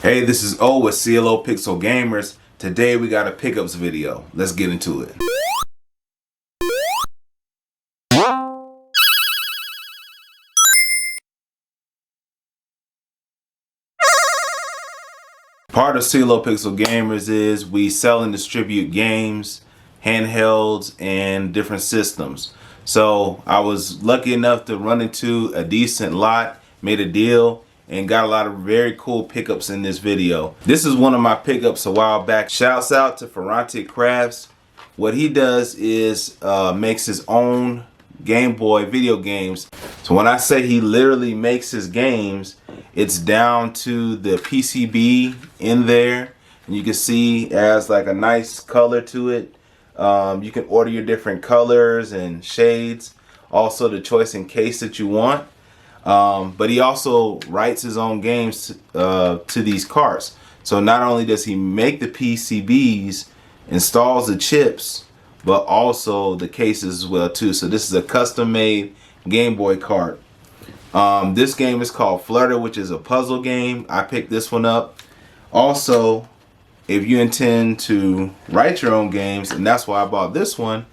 Hey, this is O with CLO Pixel Gamers. Today we got a pickups video. Let's get into it. Part of CLO Pixel Gamers is we sell and distribute games, handhelds, and different systems. So I was lucky enough to run into a decent lot, made a deal, and got a lot of very cool pickups in this video. This is one of my pickups a while back. Shouts out to Ferrante Crafts. What he does is makes his own Game Boy video games. So when I say he literally makes his games, it's down to the PCB in there, and you can see it has like a nice color to it. You can order your different colors and shades, also the choice in case that you want. But he also writes his own games to these carts. So not only does he make the PCBs, installs the chips, but also the cases as well too. So this is a custom-made Game Boy cart. This game is called Flutter, which is a puzzle game. I picked this one up. Also, if you intend to write your own games, and that's why I bought this one,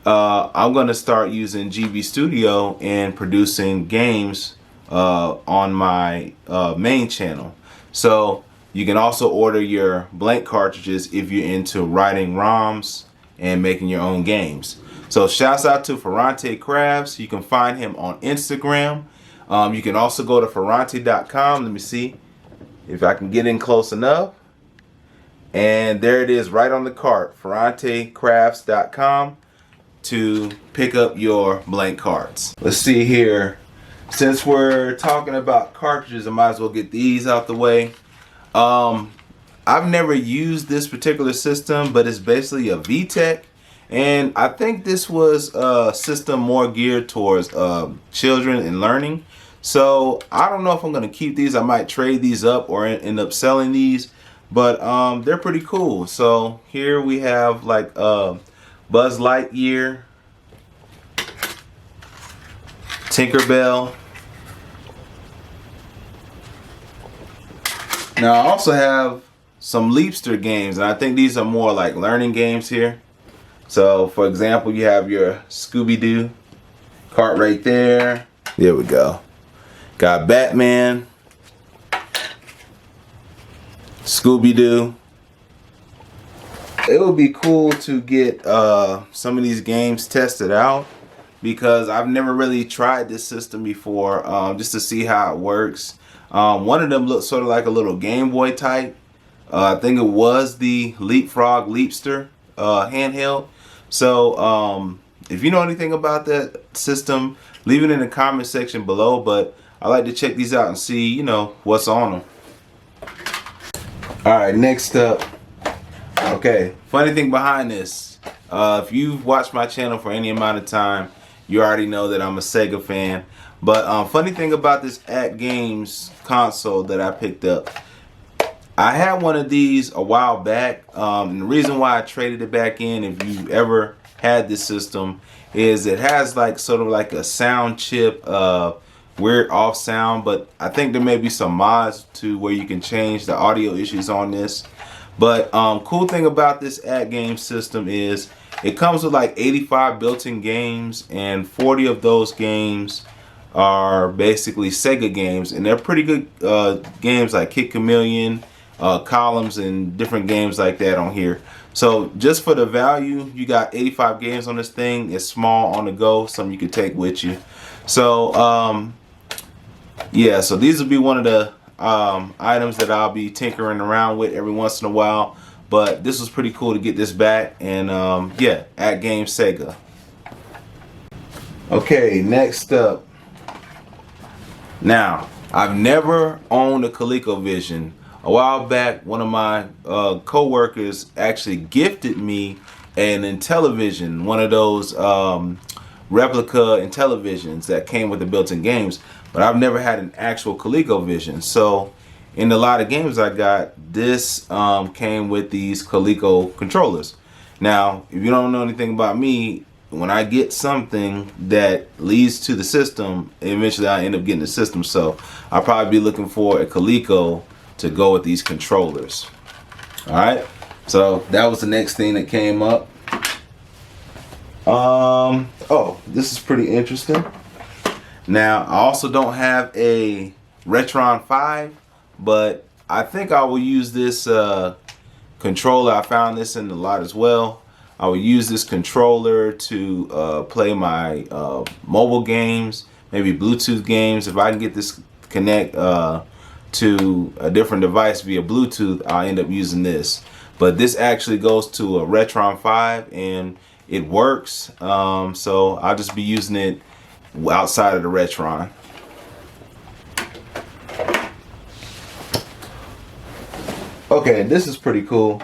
I'm going to start using GB Studio and producing games on my main channel. So you can also order your blank cartridges if you're into writing ROMs and making your own games. So shouts out to Ferrante Crafts. You can find him on Instagram. You can also go to Ferrante.com. Let me see if I can get in close enough. And there it is right on the cart, FerranteCrafts.com, to pick up your blank carts. Let's see here. Since we're talking about cartridges, I might as well get these out the way. I've never used this particular system, but it's basically a V-Tec. And I think this was a system more geared towards children and learning. So I don't know if I'm going to keep these. I might trade these up or end up selling these. But they're pretty cool. So here we have like Buzz Lightyear, Tinkerbell. Now I also have some Leapster games, and I think these are more like learning games here. So for example, you have your Scooby-Doo cart right there. There we go. Got Batman, Scooby-Doo. It would be cool to get some of these games tested out, because I've never really tried this system before, just to see how it works. One of them looks sort of like a little Game Boy type. I think it was the Leapfrog Leapster handheld. So if you know anything about that system, leave it in the comment section below. But I like to check these out and see, you know, what's on them. Alright, next up. Okay, funny thing behind this. If you've watched my channel for any amount of time, you already know that I'm a Sega fan. But funny thing about this At Games console that I picked up, I had one of these a while back. And the reason why I traded it back in, if you ever had this system, is it has like sort of like a sound chip, weird off sound, but I think there may be some mods to where you can change the audio issues on this. But cool thing about this At Games system is it comes with like 85 built-in games, and 40 of those games are basically Sega games, and they're pretty good games like Kid Chameleon, Columns, and different games like that on here. So just for the value, you got 85 games on this thing. It's small, on the go, something you can take with you. So yeah, so these will be one of the items that I'll be tinkering around with every once in a while. But this was pretty cool to get this back. And yeah, At Game Sega. Okay, next up. Now, I've never owned a ColecoVision. A while back, one of my co-workers actually gifted me an Intellivision, one of those replica Intellivisions that came with the built-in games. But I've never had an actual ColecoVision. So in a lot of games I got, this came with these Coleco controllers. Now, if you don't know anything about me, when I get something that leads to the system, eventually I end up getting the system. So I'll probably be looking for a Coleco to go with these controllers. All right, so that was the next thing that came up. Oh, this is pretty interesting. Now, I also don't have a Retron 5, but I think I will use this controller. I found this in the lot as well. I will use this controller to play my mobile games, maybe Bluetooth games. If I can get this connect to a different device via Bluetooth, I'll end up using this. But this actually goes to a Retron 5 and it works. So I'll just be using it outside of the Retron. Okay, this is pretty cool.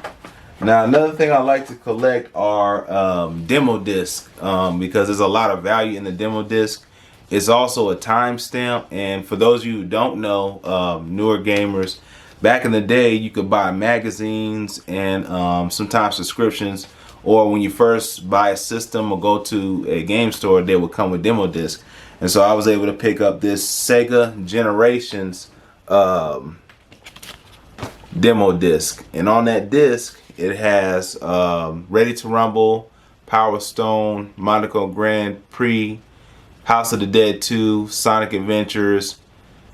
Now, another thing I like to collect are demo discs because there's a lot of value in the demo disc. It's also a timestamp, and for those of you who don't know, newer gamers, back in the day you could buy magazines and sometimes subscriptions, or when you first buy a system or go to a game store, they would come with demo disc. And so I was able to pick up this Sega Generations demo disc, and on that disc it has Ready to Rumble, Power Stone, Monaco Grand Prix, House of the Dead 2, Sonic Adventures,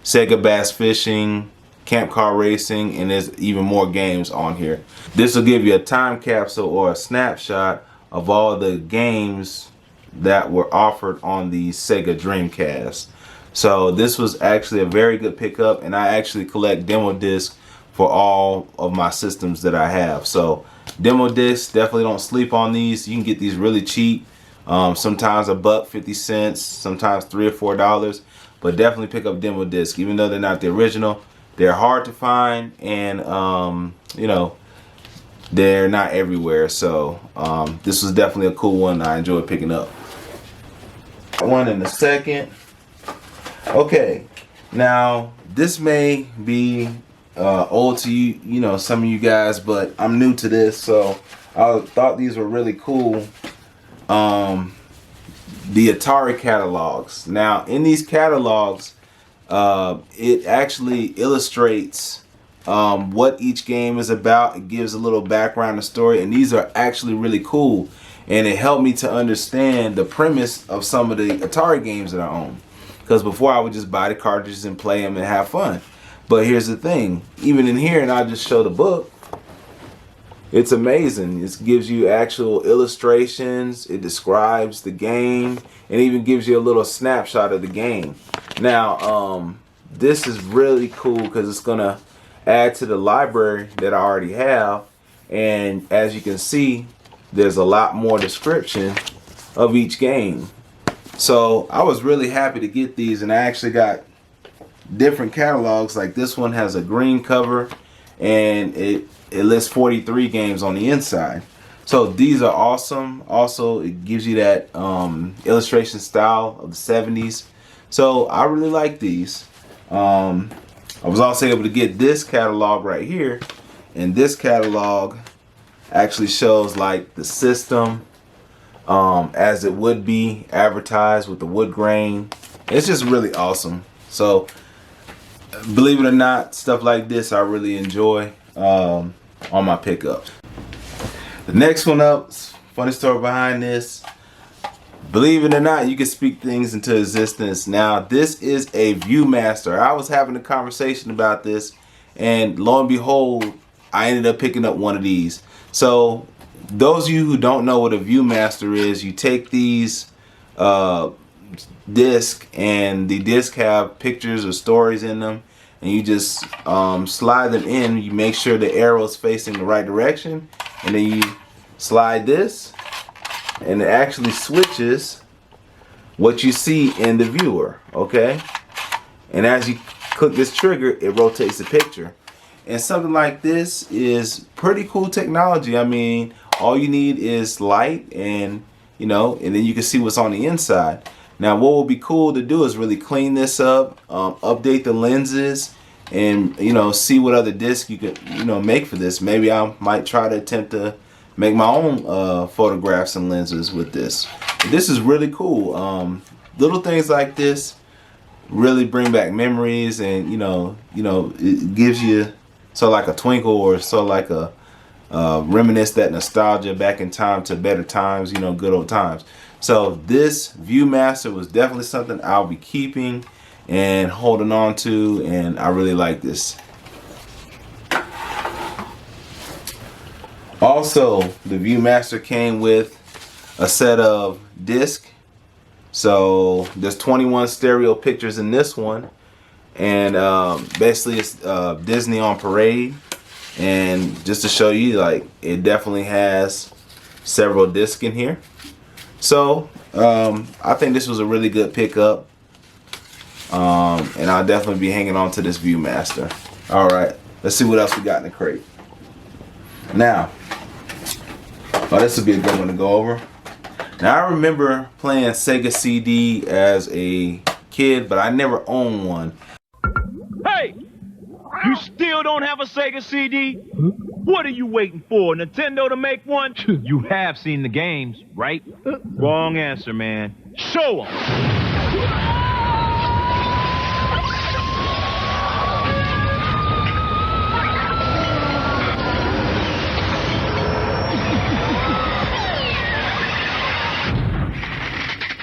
Sega Bass Fishing, Camp Car Racing, and there's even more games on here. This will give you a time capsule or a snapshot of all the games that were offered on the Sega Dreamcast. So this was actually a very good pickup, and I actually collect demo discs for all of my systems that I have. So demo discs, definitely don't sleep on these. You can get these really cheap. Sometimes $1.50, sometimes $3 or $4, but definitely pick up demo disc. Even though they're not the original, they're hard to find, and you know, they're not everywhere. So this was definitely a cool one. I enjoyed picking up. One in a second. Okay, now this may be old to you, you know, some of you guys, but I'm new to this, so I thought these were really cool. The Atari catalogs. Now, in these catalogs, it actually illustrates what each game is about. It gives a little background and story, and these are actually really cool. And it helped me to understand the premise of some of the Atari games that I own. Because before I would just buy the cartridges and play them and have fun. But here's the thing, even in here, and I'll just show the book, it's amazing. It gives you actual illustrations, it describes the game, and even gives you a little snapshot of the game. Now, this is really cool because it's gonna add to the library that I already have. And as you can see, there's a lot more description of each game. So I was really happy to get these, and I actually got different catalogs. Like this one has a green cover, and it lists 43 games on the inside. So these are awesome. Also, it gives you that illustration style of the 70s. So I really like these. I was also able to get this catalog right here, and this catalog actually shows like the system as it would be advertised with the wood grain. It's just really awesome. So believe it or not, stuff like this I really enjoy on my pickups. The next one up, funny story behind this. Believe it or not, you can speak things into existence. Now, this is a Viewmaster. I was having a conversation about this, and lo and behold, I ended up picking up one of these. So those of you who don't know what a Viewmaster is, you take these disc, and the disc have pictures or stories in them, and you just slide them in. You make sure the arrow is facing the right direction, and then you slide this, and it actually switches what you see in the viewer. Okay, and as you click this trigger, it rotates the picture. And something like this is pretty cool technology. I mean, all you need is light, and you know, and then you can see what's on the inside. Now, what will be cool to do is really clean this up, update the lenses, and you know, see what other discs you could, you know, make for this. Maybe I might try to attempt to make my own photographs and lenses with this. This is really cool. Little things like this really bring back memories, and you know, it gives you so like a twinkle, or so like a reminisce that nostalgia back in time to better times, you know, good old times. So this Viewmaster was definitely something I'll be keeping and holding on to, and I really like this. Also, the Viewmaster came with a set of discs. So there's 21 stereo pictures in this one, and basically it's Disney on Parade. And just to show you, like, it definitely has several discs in here. So I think this was a really good pickup, and I'll definitely be hanging on to this Viewmaster. All right, let's see what else we got in the crate. Now, this would be a good one to go over. Now, I remember playing Sega CD as a kid, but I never owned one. Hey! You still don't have a Sega CD? What are you waiting for? Nintendo to make one? You have seen the games, right? Wrong answer, man. Show 'em!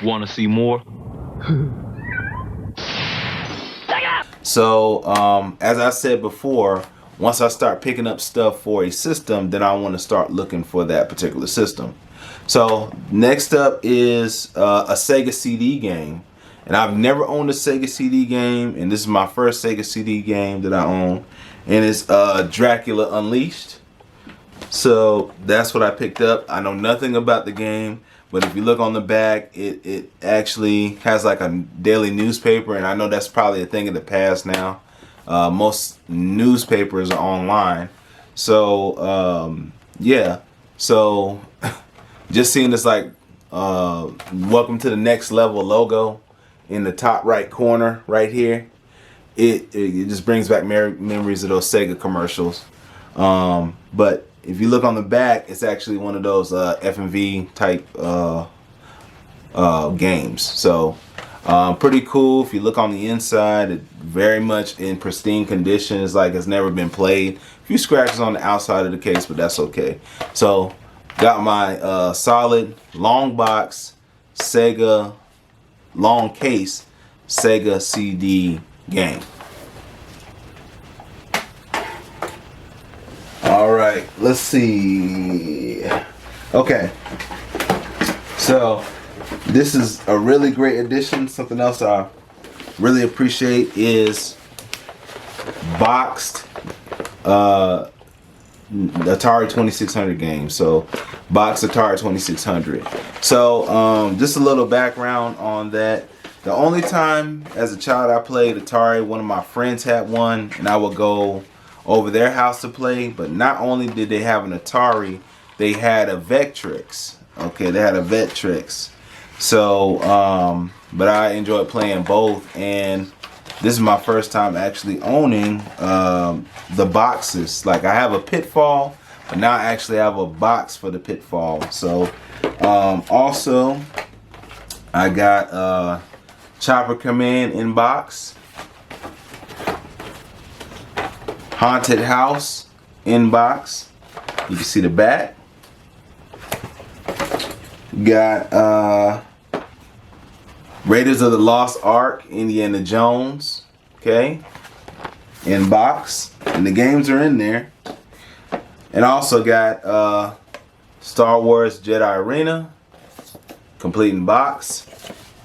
Want to see more? So, as I said before, once I start picking up stuff for a system, then I want to start looking for that particular system. So, next up is a Sega CD game. And I've never owned a Sega CD game, and this is my first Sega CD game that I own. And it's Dracula Unleashed. So, that's what I picked up. I know nothing about the game. But if you look on the back, it actually has like a daily newspaper, and I know that's probably a thing of the past now. Most newspapers are online. So, yeah. So, just seeing this like, welcome to the next level logo in the top right corner right here. It just brings back memories of those Sega commercials. But if you look on the back, it's actually one of those FMV type games. So pretty cool. If you look on the inside, it's very much in pristine condition. It's like it's never been played. A few scratches on the outside of the case, but that's okay. So got my solid long box Sega long case Sega CD game. All right, let's see. Okay, so this is a really great addition. Something else I really appreciate is boxed Atari 2600 games. So boxed Atari 2600. So just a little background on that. The only time as a child I played Atari, one of my friends had one, and I would go over their house to play. But not only did they have an Atari, they had a Vectrex. Okay, they had a Vectrex. So but I enjoyed playing both, and this is my first time actually owning the boxes. Like, I have a Pitfall, but now I actually have a box for the Pitfall. So also I got Chopper Command in box, Haunted House in box. You can see the back. Got Raiders of the Lost Ark, Indiana Jones, okay, in box, and the games are in there. And also got Star Wars Jedi Arena, complete in box.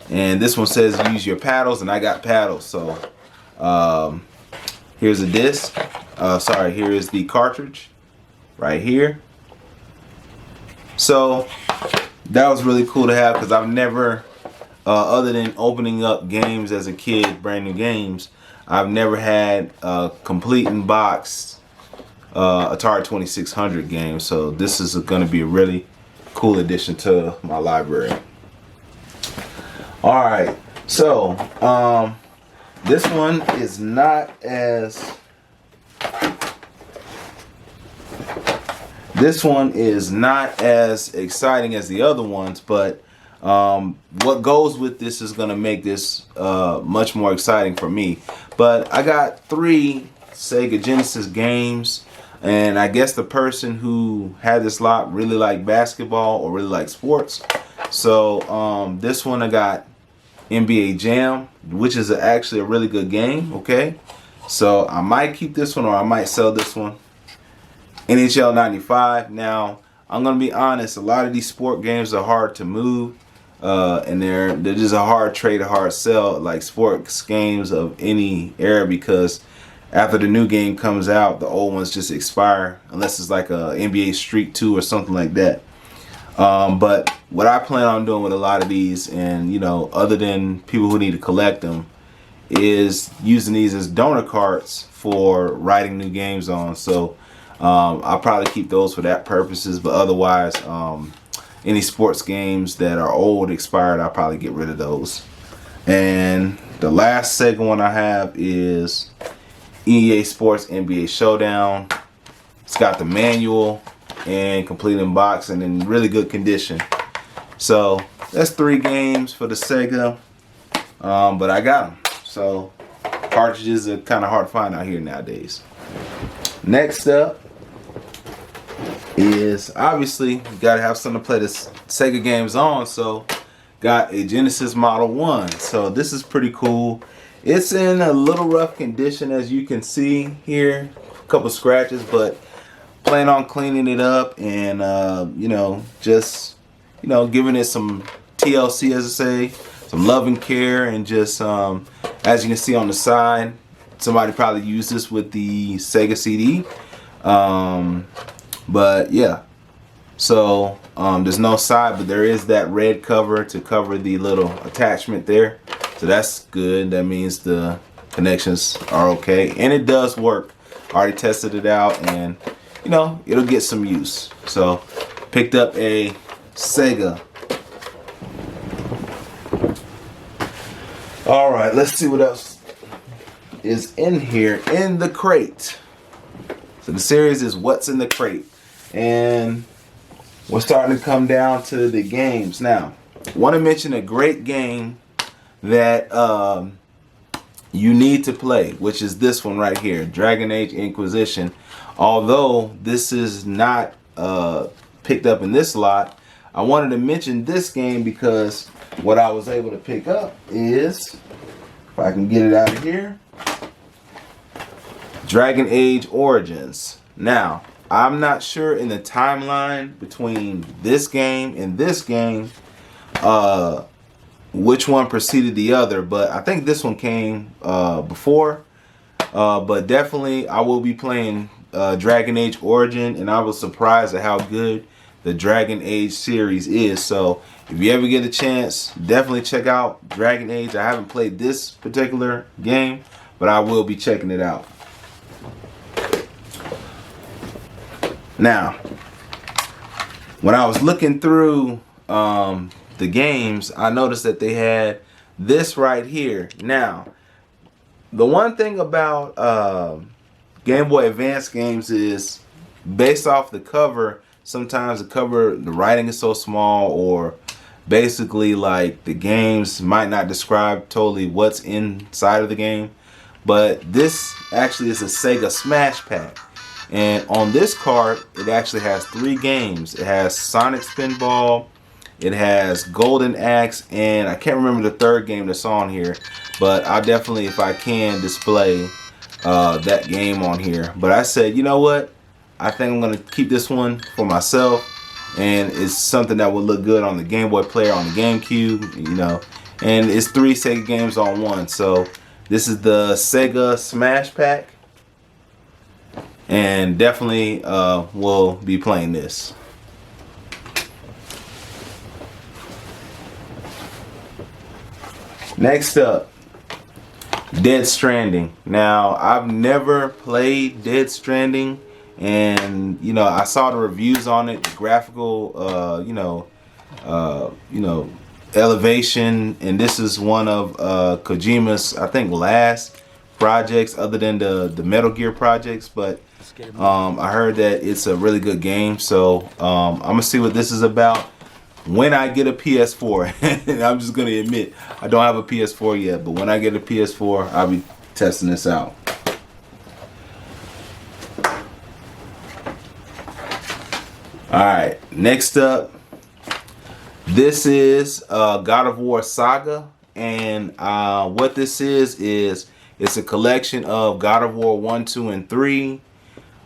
And this one says use your paddles, and I got paddles. So here's a disc. Sorry, here is the cartridge right here. So that was really cool to have, because I've never, other than opening up games as a kid, brand new games, I've never had a complete in box Atari 2600 game. So this is going to be a really cool addition to my library. All right, so this one is not as exciting as the other ones, but what goes with this is going to make this much more exciting for me. But I got 3 Sega Genesis games, and I guess the person who had this lot really liked basketball or really liked sports. So this one I got NBA Jam, which is actually a really good game. Okay, so I might keep this one or I might sell this one. NHL 95. Now I'm gonna be honest, a lot of these sport games are hard to move, and they're just a hard trade, a hard sell, like sports games of any era, because after the new game comes out, the old ones just expire unless it's like a NBA Street 2 or something like that. But what I plan on doing with a lot of these, and you know, other than people who need to collect them, is using these as donor cards for writing new games on. So I'll probably keep those for that purposes, but otherwise any sports games that are old, expired, I'll probably get rid of those. And the last Sega one I have is EA Sports NBA Showdown. It's got the manual and complete in box and in really good condition. So that's 3 games for the Sega, but I got them. So cartridges are kind of hard to find out here nowadays. Next up is, obviously you gotta have something to play the Sega games on, so got a Genesis Model 1. So this is pretty cool. It's in a little rough condition, as you can see here, a couple scratches, but plan on cleaning it up and you know, just, you know, giving it some TLC, as I say, some love and care, and just as you can see on the side, somebody probably used this with the Sega CD. But yeah, so there's no side, but there is that red cover to cover the little attachment there, so that's good. That means the connections are okay, and it does work. I already tested it out, and you know, it'll get some use. So picked up a Sega. All right, let's see what else is in here in the crate. So the series is What's in the Crate, and we're starting to come down to the games now. Want to mention a great game that you need to play, which is this one right here, Dragon Age Inquisition. Although this is not picked up in this lot, I wanted to mention this game because what I was able to pick up is, if I can get it out of here, Dragon Age Origins. Now, I'm not sure in the timeline between this game and this game which one preceded the other, but I think this one came before. But definitely I will be playing Dragon Age Origin, and I was surprised at how good the Dragon Age series is. So if you ever get a chance, definitely check out Dragon Age. I haven't played this particular game, but I will be checking it out. Now, when I was looking through the games, I noticed that they had this right here. Now, the one thing about Game Boy Advance games is, based off the cover, sometimes the writing is so small, or basically like the games might not describe totally what's inside of the game. But this actually is a Sega Smash Pack, and on this card it actually has 3 games. It has Sonic Spinball, it has Golden Axe, and I can't remember the third game that's on here, but I'll definitely, if I can, display that game on here. But I said, you know what, I think I'm gonna keep this one for myself, and it's something that will look good on the Game Boy player, on the GameCube, you know, and it's 3 Sega games on one. So this is the Sega Smash Pack, and definitely will be playing this. Next up, Dead Stranding. Now, I've never played Dead Stranding, and you know, I saw the reviews on it, the graphical you know, elevation, and this is one of Kojima's, I think, last projects other than the Metal Gear projects. But I heard that it's a really good game, so I'm gonna see what this is about when I get a PS4. And I'm just gonna admit, I don't have a PS4 yet, but when I get a PS4, I'll be testing this out. Alright, next up, this is God of War Saga, and what this is it's a collection of God of War 1, 2, and 3,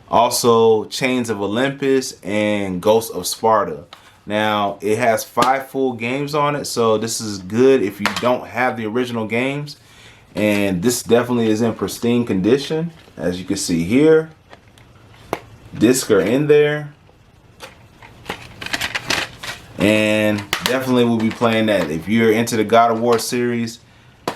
also Chains of Olympus and Ghosts of Sparta. Now, it has 5 full games on it, so this is good if you don't have the original games. And this definitely is in pristine condition, as you can see here. Discs are in there. And definitely will be playing that. If you're into the God of War series,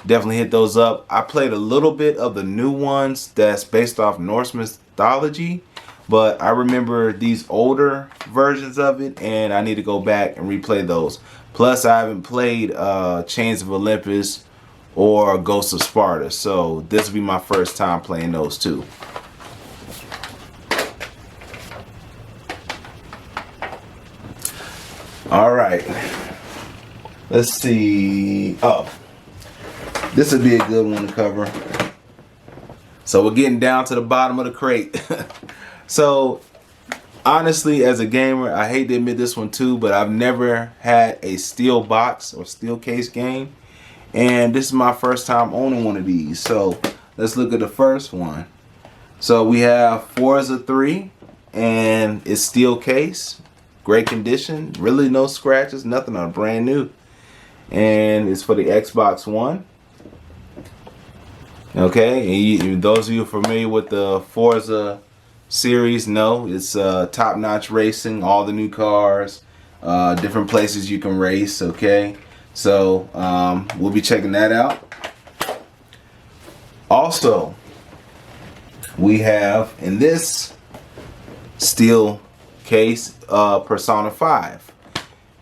definitely hit those up. I played a little bit of the new ones that's based off Norse mythology, but I remember these older versions of it, and I need to go back and replay those. Plus, I haven't played Chains of Olympus or Ghosts of Sparta, so this will be my first time playing those two. All right, let's see. Oh, this would be a good one to cover. So we're getting down to the bottom of the crate. So honestly, as a gamer, I hate to admit this one too, but I've never had a steel box or steel case game, and this is my first time owning one of these. So let's look at the first one. So we have Forza 3, and it's steel case, great condition, really no scratches, nothing on, brand new, and it's for the Xbox One. Okay, and those of you familiar with the Forza series know it's top-notch racing, all the new cars, different places you can race. Okay, so we'll be checking that out. Also, we have in this steel case Persona 5,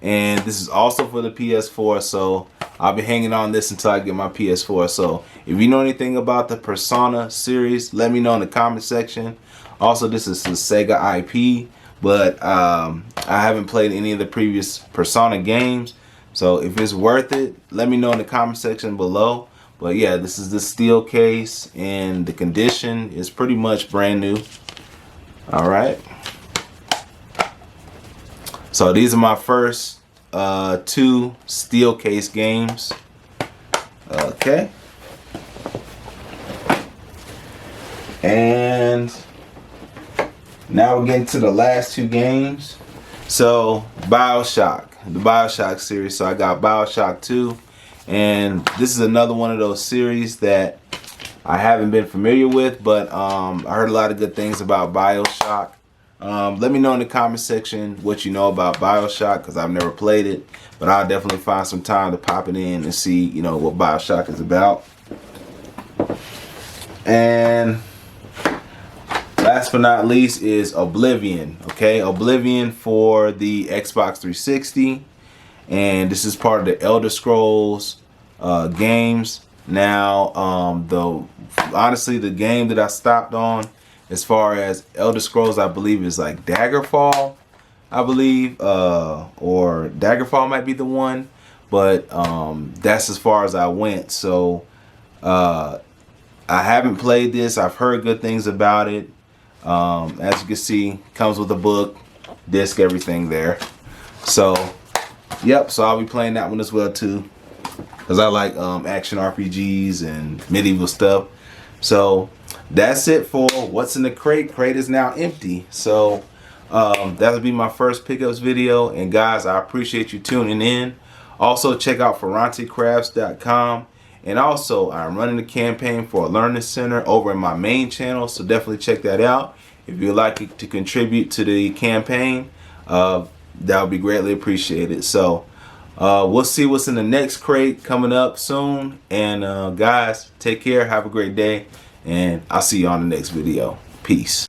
and this is also for the PS4, so I'll be hanging on this until I get my PS4. So if you know anything about the Persona series, let me know in the comment section. Also, this is the Sega IP, but I haven't played any of the previous Persona games, so if it's worth it, let me know in the comment section below. But yeah, this is the steel case, and the condition is pretty much brand new. All right, so these are my first 2 steel case games. Okay, and now we're getting to the last 2 games. So BioShock, the BioShock series. So I got BioShock 2, and this is another one of those series that I haven't been familiar with, but I heard a lot of good things about BioShock. Let me know in the comment section what you know about BioShock, because I've never played it, but I'll definitely find some time to pop it in and see, you know, what BioShock is about. And last but not least is Oblivion. Okay, Oblivion for the Xbox 360, and this is part of the Elder Scrolls games. Now, honestly, the game that I stopped on as far as Elder Scrolls, I believe, is like Daggerfall, I believe, or Daggerfall might be the one, but that's as far as I went. So I haven't played this. I've heard good things about it. As you can see, comes with a book, disc, everything there. So yep, so I'll be playing that one as well too, because I like action RPGs and medieval stuff. So that's it for what's in the crate. Crate is now empty. So that'll be my first pickups video, and guys, I appreciate you tuning in. Also, check out ferrantecrafts.com. And also, I'm running a campaign for a learning center over in my main channel, so definitely check that out. If you'd like to contribute to the campaign, that would be greatly appreciated. So we'll see what's in the next crate coming up soon. And guys, take care, have a great day, and I'll see you on the next video. Peace.